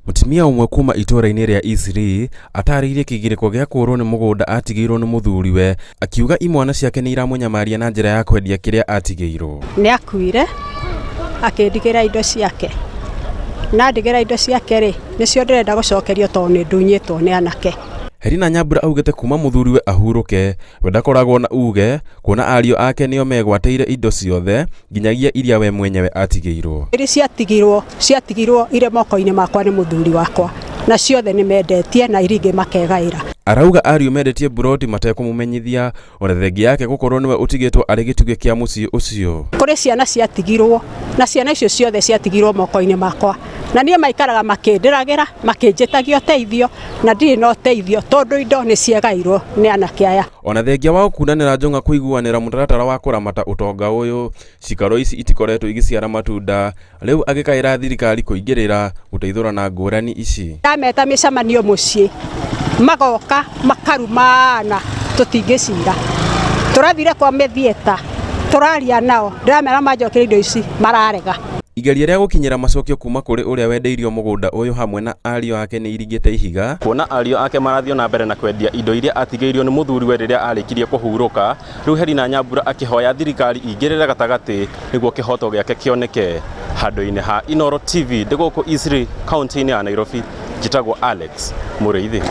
Mutumia umwe kuma itora-ini ria Eastleigh atariirie kigiriko gia kurwo ni mugunda atigirwo ni muthuriwe, akiuga imwana ciake ni iramunyamaria na njira ya kwendia kiria atigirwo. Ni akuire akindigira indo ciake, na ndigira indo ciake ri nicio ndirenda gucokerio tondu ni ndunyitwo ni anake. Herina Nyambura augite kuma muthuriwe ahuruke we ndakoragwo na uge kuona ario ake nio megwateire indo ciothe nginyagia iria we mwenyewe atigirwo. Iri ciatigirwo ire moko-ini makwa ni muthuri wakwa na ciothe ni mendetie na iringi makegaira. Arauga ario mendetie buroti matekumumenyithia ona thengi yake gukorwo niwe utigitwo ari gituge kia mucii ucio. Kuri ciana ciatigirwo na ciana icio ciothe ciatigirwo moko-ini makwa na nie maikaraga makindiragira makinjitagia uteithio na ndiri no uteithio tondu indo ni ciegairwo ni anake aya. Ona thengia wa kundanira Njung'a kuiguanira mutaratara wa kuramata utonga uyu, cikaro ici itikoretwo igiciara matunda, riu agikaira thirikari kuingirira guteithura na ngurani ici. Ndameta micemanio mucii magoka makarumana tutingicira, turathire kwa methieta turaria nao ndiramera majokire indo ici mararega. Igeria ria gukinyira macokio kuma kuri uria wendeirio mugunda uyu hamwe na ario ake ni irigite ihiga, kuona ario ake marathio na mbere na kwendia indo iria atigeirio ni muthuriwe riria arikirie kuhuruka. Riu Herina Nyambura akihoya thirikari ingirire gatagati niguo kihoto giake kioneke. Handu-ini ha Inooro TV ndiguku Eastleigh, kaunti-ini ya Nairobi, njitagwo Alex Muriithi.